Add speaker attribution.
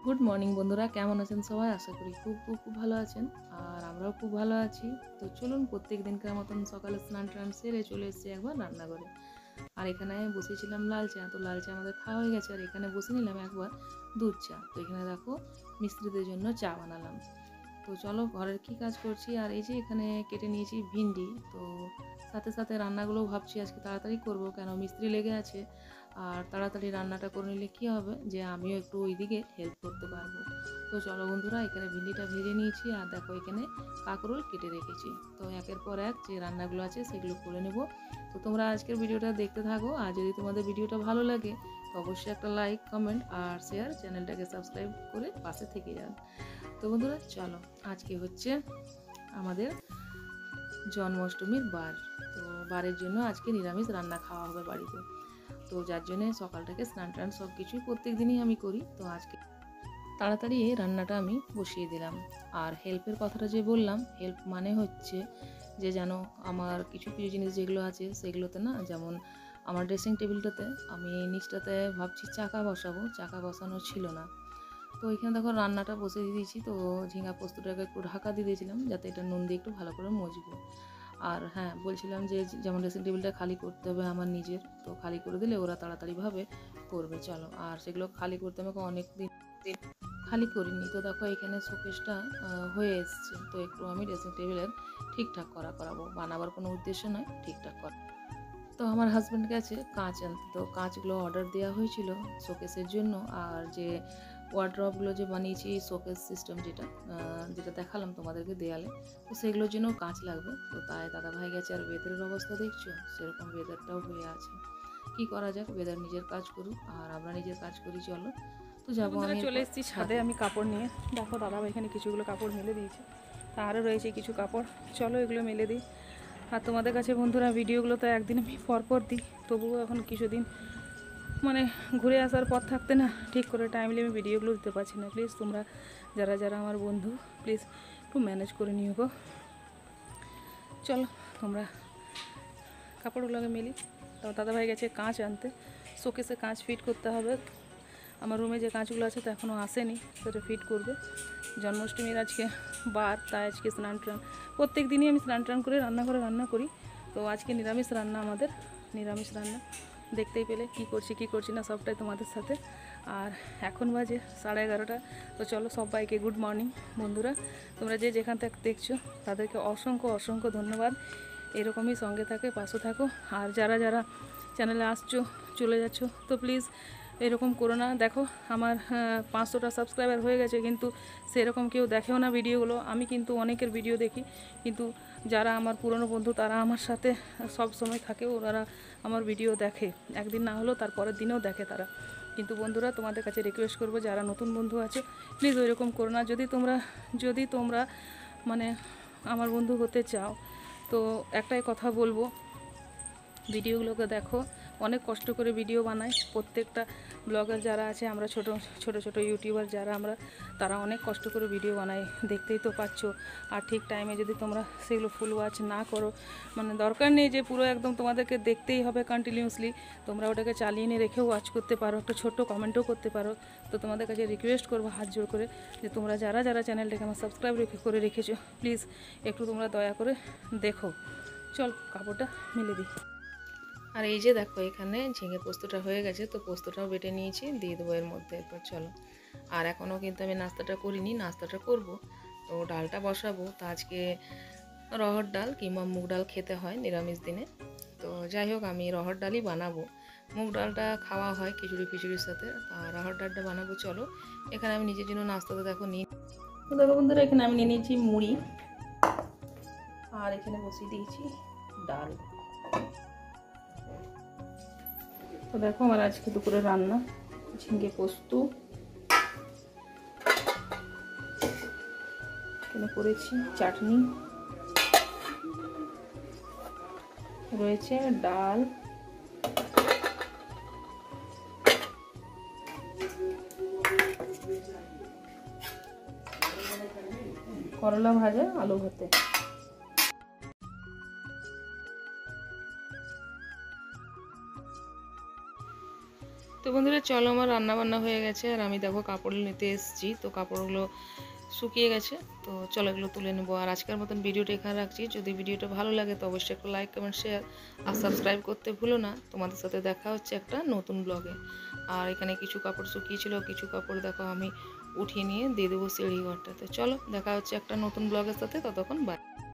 Speaker 1: Good morning বন্ধুরা, কেমন আছেন সবাই? আশা করি খুব খুব খুব ভালো আছেন। আর আমরাও খুব ভালো আছি। তো চলুন প্রত্যেক দিনকার মতন সকালে স্নান টান সেরে চলে এসেছি একবার রান্নাঘরে। আর এখানে বসেছিলাম লাল চা, তো লাল চা আমাদের খাওয়া হয়ে গেছে। আর এখানে বসে নিলাম একবার দুধ চা। তো এখানে দেখো মিস্ত্রিদের জন্য চা বানালাম। তো চলো ঘরের কি কাজ করছি। আর এই যে এখানে কেটে নিয়েছি ভিন্ডি। তো সাথে সাথে রান্নাগুলো ভাবছি আজকে তাড়াতাড়ি করব, কেন মিস্ত্রি লেগে আছে। আর তাড়াতাড়ি রান্নাটা করে নিলে কী হবে যে আমিও একটু ওইদিকে হেল্প করতে পারবো। তো চলো বন্ধুরা, এখানে ভিন্ডিটা ভেজে নিয়েছি। আর দেখো এখানে কাঁকরোল কেটে রেখেছি। তো একের পর এক যে রান্নাগুলো আছে সেগুলো করে নেব। তো তোমরা আজকের ভিডিওটা দেখতে থাকো। আর যদি তোমাদের ভিডিওটা ভালো লাগে তো অবশ্যই একটা লাইক, কমেন্ট আর শেয়ার, চ্যানেলটাকে সাবস্ক্রাইব করে পাশে থেকে যান। তো বন্ধুরা চলো, আজকে হচ্ছে আমাদের জন্মাষ্টমীর বার। তো বারের জন্য আজকে নিরামিষ রান্না খাওয়া হবে বাড়িতে। তো যার জন্যে সকালটাকে স্নান টান সব কিছুই প্রত্যেক দিনই আমি করি। তো আজকে তাড়াতাড়ি এই রান্নাটা আমি বসিয়ে দিলাম। আর হেল্পের কথাটা যে বললাম, হেল্প মানে হচ্ছে যে যেন আমার কিছু কিছু জিনিস যেগুলো আছে সেগুলোতে না, যেমন আমার ড্রেসিং টেবিলটাতে আমি নিচটাতে ভাবছি চাকা বসাবো, চাকা বসানো ছিল না। তো এখানে দেখো রান্নাটা বসে দিয়ে দিয়েছি। তো ঝিঙা পোস্তটাকে একটু ঢাকা দিয়ে দিয়েছিলাম যাতে এটা নুন দিয়ে একটু ভালো করে মজবো। আর হ্যাঁ, বলছিলাম যে যেমন ড্রেসিং টেবিলটা খালি করতে হবে আমার নিজের, তো খালি করে দিলে ওরা তাড়াতাড়িভাবে করবে। চলো, আর সেগুলো খালি করতে আমাকে অনেক দিন খালি করিনি। তো দেখো এখানে শোকেসটা হয়ে এসছে। তো একটু আমি ড্রেসিং টেবিলের ঠিকঠাক করাবো, বানাবার কোনো উদ্দেশ্য নয়, ঠিকঠাক করা। তো আমার হাজব্যান্ড গেছে কাঁচ আনতে। তো কাঁচগুলো অর্ডার দেওয়া হয়েছিল শোকেসের জন্য। আর যে ওয়ার্ড্রপগুলো যে বানিয়েছি শোকেস সিস্টেম, যেটা যেটা দেখালাম তোমাদেরকে দেয়ালে, তো সেগুলোর জন্য কাঁচ লাগবে। তো তাই দাদাভাই গেছে। আর ওয়েদারের অবস্থা দেখছো, সেরকম ওয়েদারটাও হয়ে আছে। কি করা যাক, ওয়েদার নিজের কাজ করুক আর আমরা নিজের কাজ করি। চলো, তো যাবো আমি
Speaker 2: চলে এসেছি ছাদে আমি কাপড় নিয়ে। দেখো দাদাভাই এখানে কিছুগুলো কাপড় মেলে দিয়েছে, তা আরও রয়েছে কিছু কাপড়। চলো এগুলো মেলে দিই। আর তোমাদের কাছে বন্ধুরা ভিডিওগুলো তো একদিন আমি পরপর দিই, তবুও এখন কিছুদিন মানে ঘুরে আসার পর থাকতে না ঠিক করে টাইমলি আমি ভিডিওগুলো দিতে পারছি না। প্লিজ তোমরা যারা যারা আমার বন্ধু, প্লিজ একটু ম্যানেজ করে নিও গো। চলো তোমরা কাপড়গুলোকে মেলি। তো দাদাভাই গেছে কাঁচ আনতে, শোকেসে কাঁচ ফিট করতে হবে। আমার রুমে যে কাঁচগুলো আছে তো এখনও আসেনি, সেটা ফিট করবে। জন্মাষ্টমীর আজকে বার, তাই আজকে স্নান টান, প্রত্যেক দিনই আমি স্নান টান করে রান্নাঘরে রান্না করি। তো আজকে নিরামিষ রান্না, আমাদের নিরামিষ রান্না। দেখতেই পেলে কী করছি না সবটাই তোমাদের সাথে। আর এখন বাজে 11:30। তো চলো সবাইকে গুড মর্নিং বন্ধুরা। তোমরা যে যেখান থেকে দেখছো তাদেরকে অসংখ্য অসংখ্য ধন্যবাদ। এরকমই সঙ্গে থাকে, পাশে থাকো। আর যারা যারা চ্যানেলে আসছো চলে যাচ্ছ, তো প্লিজ এরকম করো না। দেখো আমার 500টা সাবস্ক্রাইবার হয়ে গেছে, কিন্তু সেরকম কেউ দেখেও না ভিডিওগুলো। আমি কিন্তু অনেকের ভিডিও দেখি, কিন্তু যারা আমার পুরনো বন্ধু তারা আমার সাথে সব সময় থাকে, ওরা আমার ভিডিও দেখে, একদিন না হলেও তার পরের দিনেও দেখে তারা। কিন্তু বন্ধুরা তোমাদের কাছে রিকোয়েস্ট করবো, যারা নতুন বন্ধু আছে প্লিজ ওইরকম করো না। যদি তোমরা মানে আমার বন্ধু হতে চাও তো একটাই কথা বলবো, ভিডিওগুলোকে দেখো। অনেক কষ্ট করে ভিডিও বানাই প্রত্যেকটা ব্লগার যারা আছে, আমরা ছোট ছোট ইউটিউবার যারা আমরা, তারা অনেক কষ্ট করে ভিডিও বানাই, দেখতেই তো পাচ্ছ। আর ঠিক টাইমে যদি তোমরা সেগুলো ফুল ওয়াচ না করো, মানে দরকার নেই যে পুরো একদম তোমাদেরকে দেখতেই হবে কন্টিনিউয়াসলি, তোমরা ওটাকে চালিয়ে নিয়ে রেখেও ওয়াচ করতে পারো, একটা ছোট্ট কমেন্টও করতে পারো। তো তোমাদের কাছে রিকোয়েস্ট করবো হাত জোর করে, যে তোমরা যারা যারা চ্যানেলটাকে আমার সাবস্ক্রাইব করে রেখেছো প্লিজ একটু তোমরা দয়া করে দেখো। চল কাপড়টা মিলে দিই।
Speaker 1: আর এই যে দেখো এখানে ঝিঙে পোস্তটা হয়ে গেছে। তো পোস্তটাও বেটে নিয়েছি, দিয়ে দেবো এর মধ্যে। এরপর চলো, আর এখনও কিন্তু আমি নাস্তাটা করিনি, নাস্তাটা করব। তো ডালটা বসাবো। তো আজকে রহর ডাল কিংবা মুগ ডাল খেতে হয় নিরামিষ দিনে। তো যাই হোক, আমি রহর ডালই বানাবো। মুগ ডালটা খাওয়া হয় খিচুড়ি ফিচুড়ির সাথে, আর রহর ডালটা বানাবো। চলো, এখানে আমি নিজের জন্য নাস্তাটা দেখো নিই। তো দেখো বন্ধুরা, এখানে আমি নিয়ে নিয়েছি মুড়ি, আর এখানে বসিয়ে দিয়েছি ডাল। তো দেখো আমার আজকে দুপুরে রান্না ঝিঙে পোস্ত, এখানে করেছি চাটনি, রয়েছে ডাল, করলা ভাজা, আলু ভাতে। তো বন্ধুরা চলো, আমার রান্না বান্না হয়ে গেছে আর আমি দেখো কাপড় নিতে এসেছি। তো কাপড়গুলো শুকিয়ে গেছে, তো চলো এগুলো তুলে নেবো। আর আজকের মতন ভিডিওটা এখানে রাখছি। যদি ভিডিওটা ভালো লাগে তো অবশ্যই একটা লাইক, কমেন্ট, শেয়ার আর সাবস্ক্রাইব করতে ভুলো না। তোমাদের সাথে দেখা হচ্ছে একটা নতুন ব্লগে। আর এখানে কিছু কাপড় শুকিয়েছিল, কিছু কাপড় দেখো আমি উঠিয়ে নিয়ে দিয়ে দেবো সিঁড়ি ঘরটা। তো চলো দেখা হচ্ছে একটা নতুন ব্লগের সাথে, ততক্ষণ বাই।